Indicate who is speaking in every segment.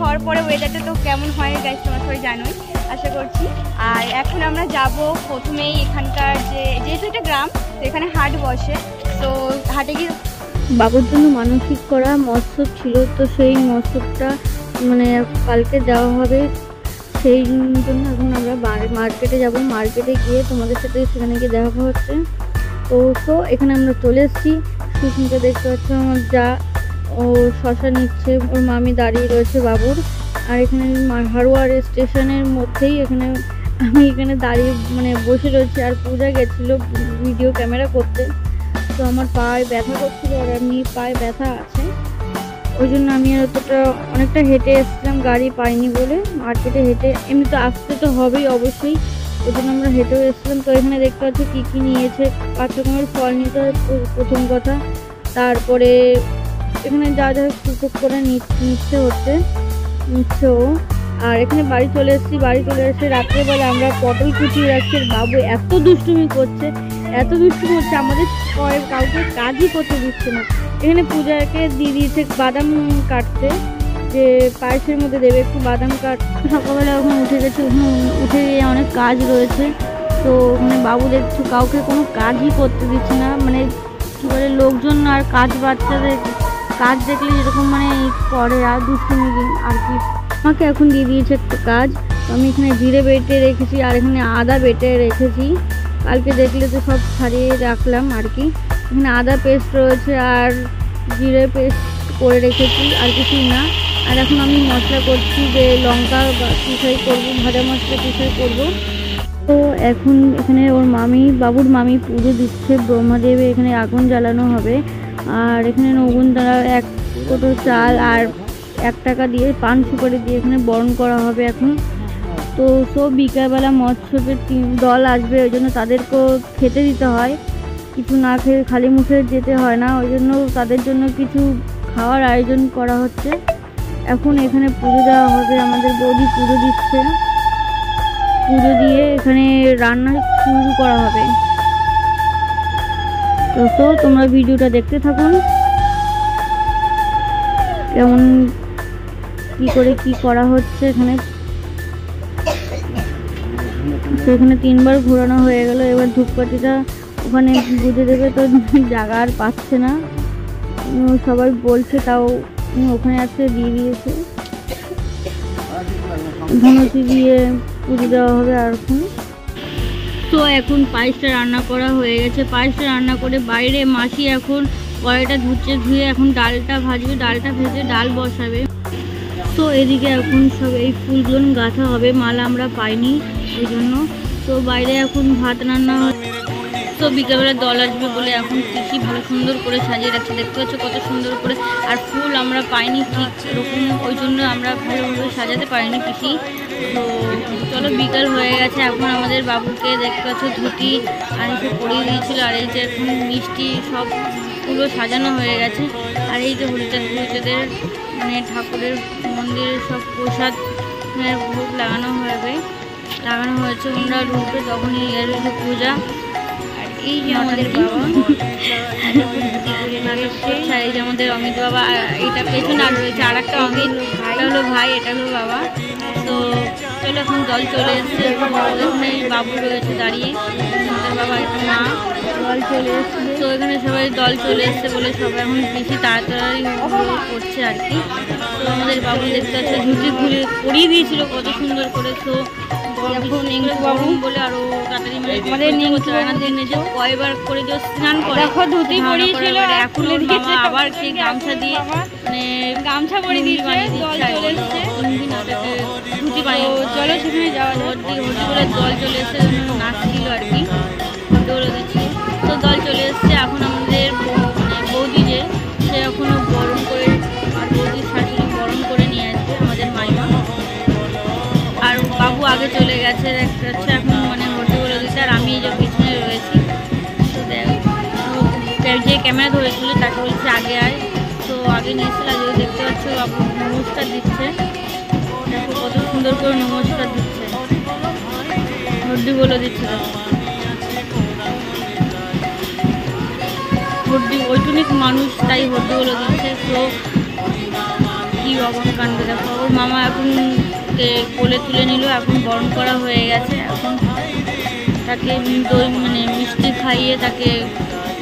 Speaker 1: হওয়ার পরে ওয়েদারটা তো কেমন হয় গাইস তোমরা সবাই জানোই আশা করছি। আর এখন আমরা যাব প্রথমেই এখানকার যেহেতু এটা গ্রাম তো এখানে হাট বসে, তো হাটে গিয়ে
Speaker 2: বাবুর জন্য মানসিক করা মৎসব ছিল, তো সেই মৎসবটা মানে কালকে দেওয়া হবে, সেই জন্য এখন আমরা মার্কেটে যাব। মার্কেটে গিয়ে তোমাদের সাথে সেখানে গিয়ে দেখা হচ্ছে। তো এখানে আমরা চলে এসেছি। সুস্মিতা দেখতে পাচ্ছ আমার যা, ও শশা নিচ্ছে, ওর মামি দাঁড়িয়ে রয়েছে বাবুর। আর এখানে হারোয়ার স্টেশনের মধ্যেই এখানে আমি এখানে দাঁড়িয়ে মানে বসে রয়েছি। আর পূজা গেছিলো ভিডিও ক্যামেরা করতে, তো আমার পায়ে ব্যথা করছিল, আর এমনি পায়ে ব্যথা আছে, ওই জন্য আমি অনেকটা হেঁটে এসেছিলাম, গাড়ি পাইনি বলে। মার্কেটে হেঁটে এমনি তো আসতে তো হবেই অবশ্যই, ওই জন্য আমরা হেঁটেও এসেছিলাম। তো এখানে দেখতে পাচ্ছি কী কী নিয়েছে, 5 রকমের ফল নিতে হয় প্রথম কথা। তারপরে এখানে যা যা টুকটুক করে নিচ্ছে ও। আর এখানে বাড়ি চলে এসেছি। বাড়ি চলে এসে রাত্রেবেলা আমরা পটল কুচিয়ে রাখছি। বাবু এত দুষ্টুমি করছে আমাদের কাউকে কাজই করতে দিচ্ছে না। এখানে পূজাকে দিয়ে দিয়েছে বাদাম কাটতে, যে পায়েসের মধ্যে দেবে একটু বাদাম কাট। সকালবেলা ওখানে উঠে গেছে, উঠে গিয়ে অনেক কাজ রয়েছে। তো ওখানে বাবু দেখছো কাউকে কোনো কাজই করতে দিচ্ছে না, মানে কী বলে লোকজন আর বাচ্চাদের কাজ দেখলে যেরকম মানে করে আর দুষ্টুমি আর কি। আমাকে এখন দিয়ে দিয়েছে একটা কাজ, আমি এখানে জিরে বেটে রেখেছি আর এখানে আদা বেটে রেখেছি। কালকে দেখলে তো সব ছাড়িয়ে রাখলাম আর কি। এখানে আদা পেস্ট রয়েছে আর জিরে পেস্ট করে রেখেছি, আর কিছুই না। আর এখন আমি মশলা করছি, যে লঙ্কা পিসাই করবো, ভাজা মশলা পিসাই করবো। তো এখন এখানে ওর বাবুর মামি পুজো দিচ্ছে ব্রহ্মাদেবে, এখানে আগুন জ্বালানো হবে। আর এখানে নগুন দ্বারা 1 কোটো চাল আর 1 টাকা দিয়ে পান সুপারি দিয়ে এখানে বরণ করা হবে এখন। তো সব বিকালবেলা মৎসবের দল আসবে, ওই জন্য তাদেরকেও খেতে দিতে হয়, কিছু না খেয়ে খালি মুখে যেতে হয় না, ওই জন্য তাদের জন্য কিছু খাওয়ার আয়োজন করা হচ্ছে। এখন এখানে পুজো দেওয়া হবে, আমাদের বৌদি পুজো দিচ্ছে, পুজো দিয়ে এখানে রান্না শুরু করা হবে। তো তোমরা ভিডিওটা দেখতে থাকুন, কেমন কি করে কি করা হচ্ছে এখানে। তো এখানে 3 বার ঘোরানো হয়ে গেল, এবার ধূপকাঠিটা ওখানে বুঝে দেবে, তো জায়গা আর পাচ্ছে না, সবাই বলছে, তাও ওখানে আছে দিয়ে দিয়েছে। ধনুচি দিয়ে পুজো দেওয়া হবে। আর তো এখন পায়েসটা রান্না করা হয়ে গেছে। পায়েসটা রান্না করে বাইরে মাসি এখন কড়াইটা ধুয়ে এখন ডালটা ভাজবে, ডালটা ভেজে ডাল বসাবে। তো এদিকে এখন সব এই ফুলগুলো গাঁথা হবে, মালা আমরা পাইনি ওই জন্য। তো বাইরে এখন ভাত রান্না হয়। তো বিকেলবেলা দল আসবে বলে এখন পিসি ভালো সুন্দর করে সাজিয়ে রাখছে, দেখতে পাচ্ছ কত সুন্দর করে। আর ফুল আমরা পাইনি ঠিক এরকম, ওই জন্য আমরা ভালোভাবে সাজাতে পারিনি পিসি। তো চলো বিকাল হয়ে গেছে, এখন আমাদের বাবুকে দেখতে পাচ্ছ ধুতি আর এসে পরিয়ে দিয়েছিল। আর এই যে এখন মিষ্টি সব পুরো সাজানো হয়ে গেছে। আর এই যে হরিচাঁদের মানে ঠাকুরের মন্দিরের সব প্রসাদ ভোগ লাগানো হয়েছে। ওনারা রূপে তখনই এর পূজা। আর এই যে আমাদের বাবা, এই যে আমাদের অমিত বাবা, এটা পেছনে আর রয়েছে আর একটা অমিত, এটা হলো ভাই, এটা হলো বাবা। তো চলো এখন দল চলে এসছে, এখানে বাবু রয়েছে দাঁড়িয়ে, আমাদের বাবা একটা মা, দল চলে এসছে। তো এখানে সবাই দল চলে এসছে বলে সবাই এখন বেশি তাড়াতাড়ি করছে আর কি। তো আমাদের বাবু দেখতে পাচ্ছে ধুতি পরিয়ে দিয়েছিল কত সুন্দর করে। তো বাবু বলে আরো তাড়াতাড়ি মানে কয়বার করে যে স্নান করে ধুতি পরিয়েছিল, এখন আবার সেই গামছা দিয়ে মানে গামছা পরিয়ে দিয়েছে, দল চলে এসছে। ধুতি পাইয়ে চলো সেখানে যাওয়া হর্দি বলে দল চলে এসছে, নাচছিল আর কি, দৌড়ে দিচ্ছিল। তো দল চলে এসছে, এখন আমাদের মানে বৌদি যে সে এখনও বরণ করে, আর বৌদির শাশুড়ি বরণ করে নিয়ে আসবে আমাদের মাইমা। আর বাবু আগে চলে গেছে দেখতে হচ্ছে, এখন মানে হর্দি বলে দিচ্ছে। আর আমি এই যে পিছনে রয়েছি। তো যে ক্যামেরা ধরেছিল তাকে বলছে আগে আয়, তো আগে নিয়েছিল। আগে দেখতে পাচ্ছ বাবু নমস্কার দিচ্ছে, দেখো কত সুন্দর করে নমস্কার দিচ্ছে, হর্দি বলে দিচ্ছে। হর্দি ওইটুনিক মানুষ তাই হর্দি বলে দিচ্ছে। তো কি অবাক কাণ্ড দেখো, ওর মামা এখন কোলে তুলে নিল, এখন বরণ করা হয়ে গেছে। এখন তাকে দই মানে মিষ্টি খাইয়ে তাকে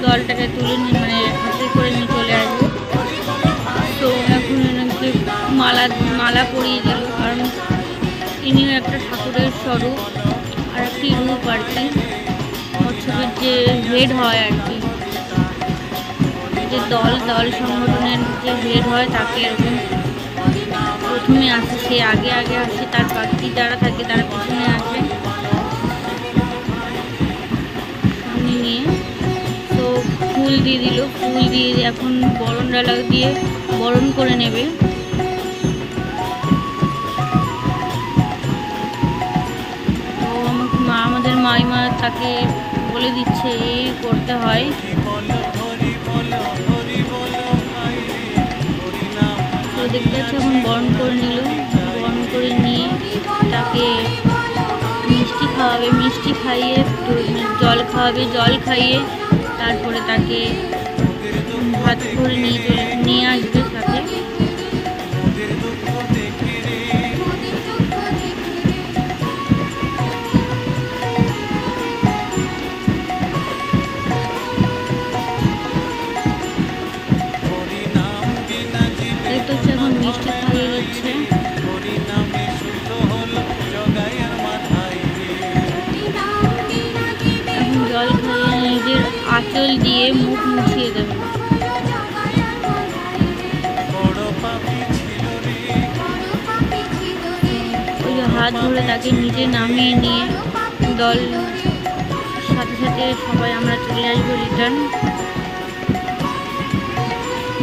Speaker 2: জলটাকে তুলে মানে হাতে করে নিয়ে চলে আসবে। তো এখন এনাকে মালা পরিয়ে দিল, কারণ ইনিও একটা ঠাকুরের স্বরূপ আর একটি রূপ আর কি, কচ্ছপের যে হেড হয় আর কি, যে দল সংগঠনের যে হেড হয় তাকে এরকম প্রথমে আসে, সে আগে আসে, তার বাকি যারা থাকে তারা পিছনে আসে সামনে নিয়ে। তো ফুল দিয়ে দিল, ফুল দিয়ে এখন বরণ ডালা দিয়ে বরণ করে নেবে। তো আমাদের মাইমা তাকে বলে দিচ্ছে এই করতে হয়। তো দেখতে পাচ্ছি এখন বরণ করে নিল, বরণ করে নিয়ে তাকে মিষ্টি খাওয়াবে, মিষ্টি খাইয়ে জল খাওয়াবে, জল খাইয়ে তারপরে তাকে হাত করে নিয়ে আসবে সাথে। দেখতে হচ্ছে এখন মিষ্টি খাইয়ে দিচ্ছে। এখন জল খাইয়ে নিজের আঁচল দিয়ে মুখ মুছিয়ে দেবে। ওই হাত ধরে তাকে নিজে নামিয়ে নিয়ে দল সাথে সাথে সবাই আমরা চলে আসবো রিটার্ন।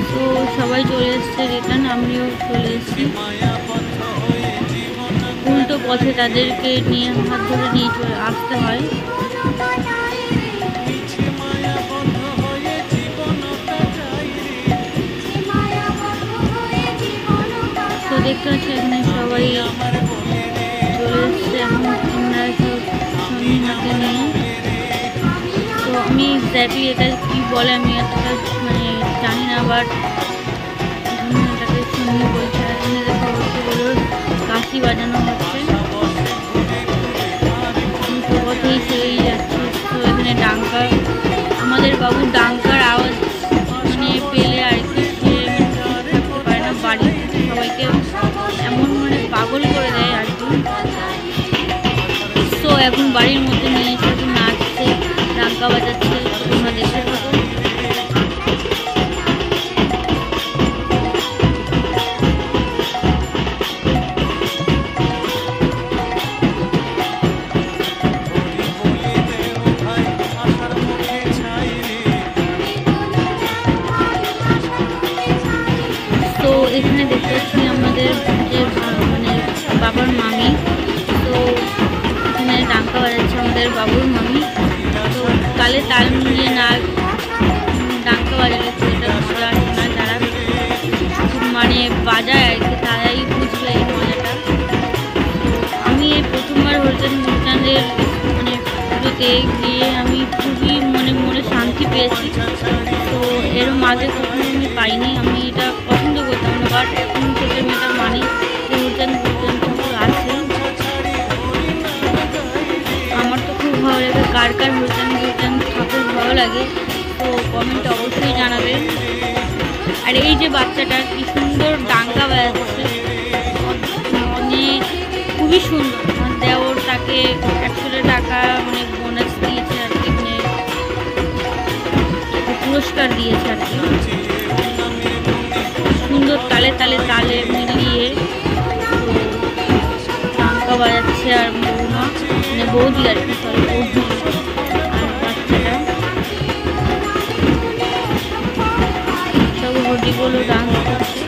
Speaker 2: তো সবাই চলে এসছে রিটার্ন, আমিও চলে এসেছি। উল্টো পথে তাদেরকে নিয়ে হাত ধরে নিয়ে চলে আসতে হয়। তো দেখতে পাচ্ছি এখানে সবাই চলে এসছে, এখন আমরা সব সঙ্গী হাতে নিয়ে। তো আমি এক্স্যাক্টলি এটা কি বলে আমি এতটা মানে জানি না, বাট এখানে এটাকে সঙ্গী বলছে। এখানে দেখো বলে কাশি বাজানো হচ্ছে, পথেই সেই যাচ্ছে। তো এখানে ডাঙ্কা, আমাদের বাবু ডাঙ্কার আওয়াজ মানে পেলে আর কি সে থাকতে পারে না, বাড়ি সবাইকে এমন মানে পাগল করে দেয় আর কি। তো এখন বাড়ির মধ্যে নিয়ে এসে নাচছে, ডাঙ্কা বাজাচ্ছে, তোমরা দেখে থাকো। তো এখানে দেখতে পাচ্ছি আমাদের যে মানে বাবার মামি, তো এখানে ডাঙ্কা বাজাচ্ছে আমাদের বাবুর মামি। তো তালে তাল মিলিয়ে না ডাঙ্কা বাজালে সেটা মজা না, যারা মানে বাজায় আর কি তারাই বুঝবে এই মজাটা। আমি এই প্রথমবার হরিচাঁদের মানে পুজোতে গিয়ে আমি খুবই মনে শান্তি পেয়েছি। তো এরম আগে কখনো আমি পাইনি, আমি এটা পছন্দ করতাম না, বাট এখন থেকে আমি এটা মানি যে হরিচাঁদ ঠাকুর আছে। আমার তো খুব ভালো লাগে, কার হরিচাঁদ ঠাকুর ভালো লাগে তো কমেন্টে অবশ্যই জানাবেন। আর এই যে বাচ্চাটা কি সুন্দর ডাঙ্কা বাজাচ্ছে, মানে খুবই সুন্দর। আমার দেওর তাকে 100 টাকা মানে বোনাস দিয়েছে আর কি, মানে পুরস্কার দিয়েছে আর কি। সুন্দর তালে মিলিয়ে ডাঙ্কা বাজাচ্ছে আর বৌমা মানে বৌদি আর কি, সরি বৌদি আর বাচ্চাটা সব হরিগুলো ডান্স করছে,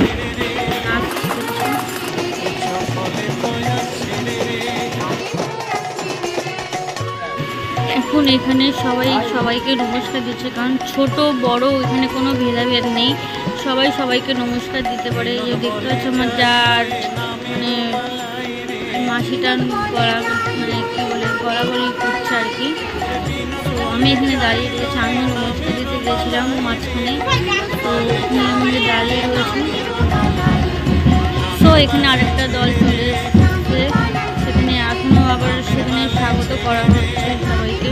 Speaker 2: নাচ করছে। এখন এখানে সবাইকে নমস্কার দিচ্ছে, কারণ ছোট বড় এখানে কোনো ভেদাভেদ নেই, সবাইকে নমস্কার দিতে পারে। যে দেখতে পাচ্ছ আমার যার মানে মাসিটা মানে কী বলে গলাগলি করছে আর কি। তো আমি এখানে দাঁড়িয়ে রয়েছি, আমিও নমস্কার দিতে গেছিলাম মাঝখানে, তো উনি আমাদের দাঁড়িয়ে রয়েছে। এখানে আরেকটা দল চলে এসেছে, সেখানে এখনও আবার সেখানে স্বাগত করা হচ্ছে সবাইকে।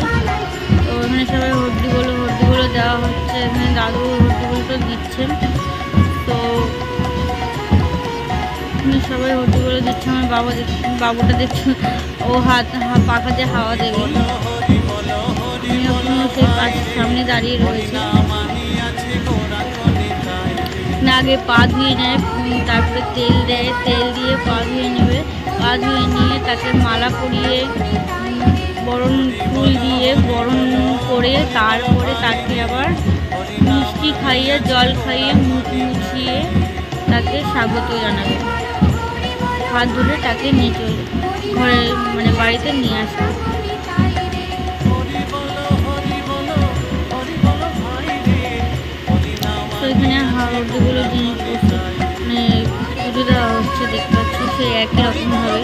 Speaker 2: তো এখানে সবাই হড্ডিগুলো দেওয়া হচ্ছে, এখানে দাদু হড্ডিগুলোটা দিচ্ছেন। তো এখানে সবাই হড্ডিগুলো দিচ্ছে। আমার বাবুটা দেখছে, ও পাখা দিয়ে হাওয়া দেবে। সেই পাশের সামনে দাঁড়িয়ে রয়েছে। আগে পা ধুয়ে নেয়, তারপরে তেল দেয়, তেল দিয়ে পা ধুয়ে নেবে। পা ধুয়ে নিয়ে তাকে মালা পরিয়ে বরণ ফুল দিয়ে বরণ করে তারপরে তাকে আবার মিষ্টি খাইয়ে জল খাইয়ে মুখ মুছিয়ে তাকে স্বাগত জানাবে। হাত ধরে তাকে নিয়ে চলে ঘরে মানে বাড়িতে নিয়ে আসবে। তো এখানে হলদিগুলো জিনিসপত্র মানে পুজো দেওয়া হচ্ছে, দেখতে পাচ্ছি সে একই রকমভাবে।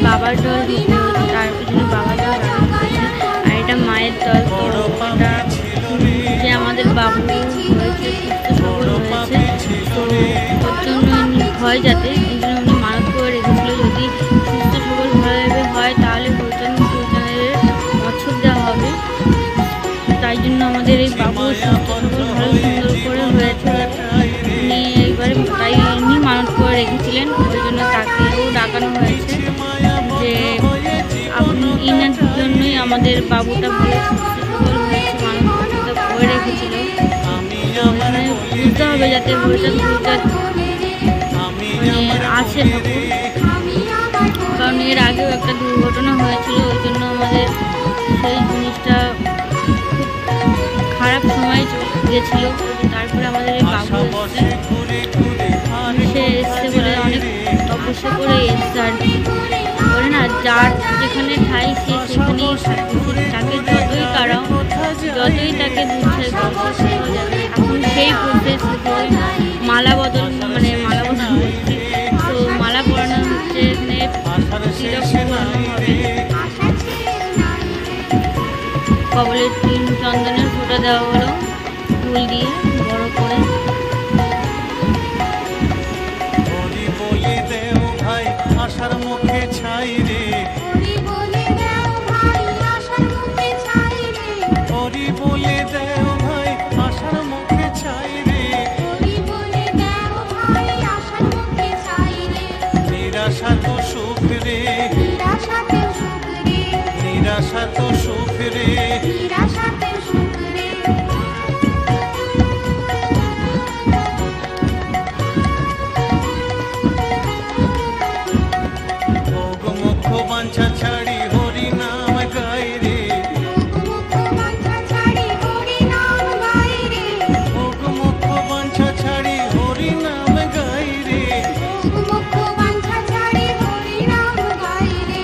Speaker 2: বাবার দল দিতে হচ্ছে, তার পিছনে বাবার দল আর এটা মায়ের দল। ওটা যে আমাদের বাবু হয়েছে সুস্থ সবল হয়েছে, তো ওর জন্য হয় যাতে এই জন্য উনি মানত করে রেখেছিল যদি সুস্থ সবলভাবে হয় তাহলে ভোজনের মৎসব দেওয়া হবে। তাই জন্য আমাদের এই বাবু সুস্থ সবল ভালো সুন্দর করে হয়েছে। উনি এইবারে তাই উনি মানত করে রেখেছিলেন, ওই জন্য তাকেও ডাকানো হয়েছে যে ইনার জন্যই আমাদের বাবুটা ভালো সুস্থ সবল হয়েছে, মানবতা করে রেখেছিল। এখানে বুঝতে হবে যাতে ভবিষ্যৎ আছে ঠাকুর, কারণ এর আগেও একটা দুর্ঘটনা হয়েছিল, ওই জন্য আমাদের সেই জিনিসটা খুব খারাপ সময় গেছিলো। তারপরে আমাদের এই বাবু সে এসছে বলে অনেক তপস্যা করে এসছে আর কি বলে না, যার যেখানে ঠাই সে সেখানেই তাকে যতই তারাও যতই তাকে দুঃখে এখন সেই প্রসেস মালা বদল মানে মালা বদল হচ্ছে। তো মালা পরানো হচ্ছে, এখানে তিলক পরানো হবে, কবলে চন্দনের ফোঁটা দেওয়া হলো ফুল দিয়ে বড় করে।
Speaker 3: আশার মুখে ছাই রে, হরি বলে দেও ভাই আশার মুখে ছাই রে, হরি বলে দেও ভাই আশার মুখে ছাই রে, হরি বলে দেও ভাই আশার মুখে ছাই রে, নিরাশা তো সুখ রে, নিরাশা তো সুখ রে, নিরাশা তো সুখ রে, নিরাশা তো সুখ রে। বাঞ্ছা ছাড়ি হরি নাম গাই রে, বাঞ্ছা ছাড়ি হরি নাম গাই রে, মুখ বাঞ্ছা ছাড়ি হরি নাম গাই রে, মুখ বাঞ্ছা ছাড়ি হরি নাম গাই রে,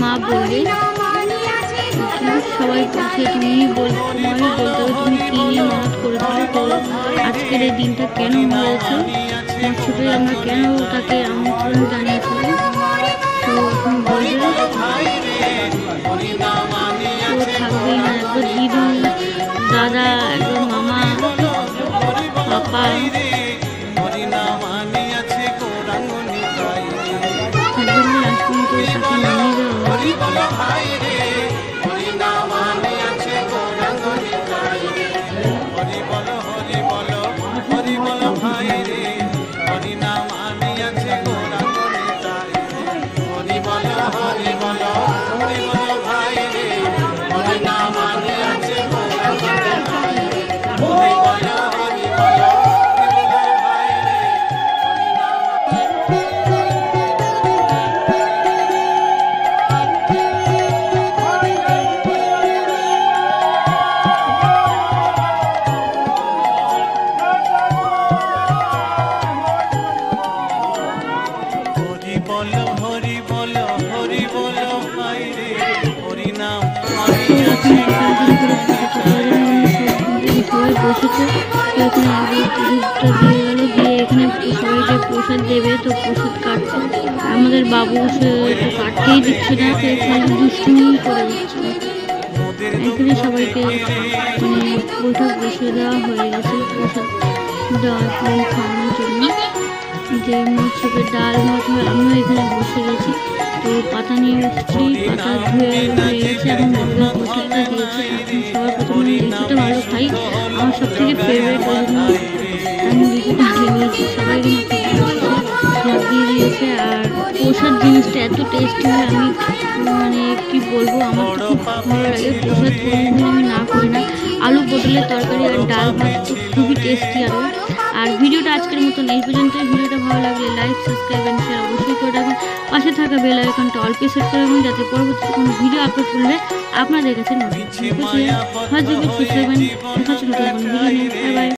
Speaker 2: মা বলবে, সবাই বলছে তুমি বলতে হবে তুমি কী নিয়ে মানত করেছিলে, তো আজকের এই দিনটা কেন হয়েছে, মৎস্যকে আমরা কেন তাকে আমন্ত্রণ জানিয়েছিলাম, তো বলবে তো থাকবেই না, একবার দিদু, দাদা, একবার মামা, পাপা, থাকবেন না লাস্ট পর্যন্ত তাকে নামিয়ে দেওয়া হবে। বসেছে, এখানে দুধটা দিয়ে গেল, দিয়ে এখানে সবাইকে প্রসাদ দেবে, তো প্রসাদ কাটছে, আমাদের বাবু সে তো কাটতেই দিচ্ছে না, সে খালি দুষ্টুমি করে দিচ্ছে। এখানে সবাইকে মানে বৈঠক বসিয়ে দেওয়া হয়ে গেছে প্রসাদ দেওয়ার খাওয়ানোর জন্য, যে মৎস্যকে ডাল ভাত হয়। আমিও এখানে বসে গেছি, তো পাতা নিয়ে এসেছি, পাতা ধুয়ে হয়ে গেছে, এখন বাবা প্রসাদটা দিয়েছে। এখন সবার প্রথমে লিচুটা ভালো খাই, আমার সব থেকে ফেভারিট, ওই জন্য আমি লিচুটা আগে নিয়েছি। সবাই ভাত দিয়ে দিয়েছে, আর প্রসাদ জিনিসটা এত টেস্টি হয়, আমি মানে কি বলবো, আমার তো খুব ভালো লাগে প্রসাদ, কোনোদিন আমি না করি না। আলু পটলের তরকারি আর ডাল ভাত তো খুবই টেস্টি আরও। আর ভিডিওটা আজকের মতন এই পর্যন্তই। ভিডিওটা ভালো লাগলে লাইক, সাবস্ক্রাইব অ্যান্ড শেয়ার অবশ্যই করে রাখবেন। পাশে থাকা বেল আইকনটা অল প্রেস সেট করে রাখুন, যাতে পরবর্তী কোনো ভিডিও আপলোড করলে আপনাদের কাছে নোটিফিকেশন পৌঁছে যায়। ভালো থাকবেন, সুস্থ থাকবেন, দেখা হচ্ছে নতুন কোনো ভিডিও নিয়ে। Bye bye.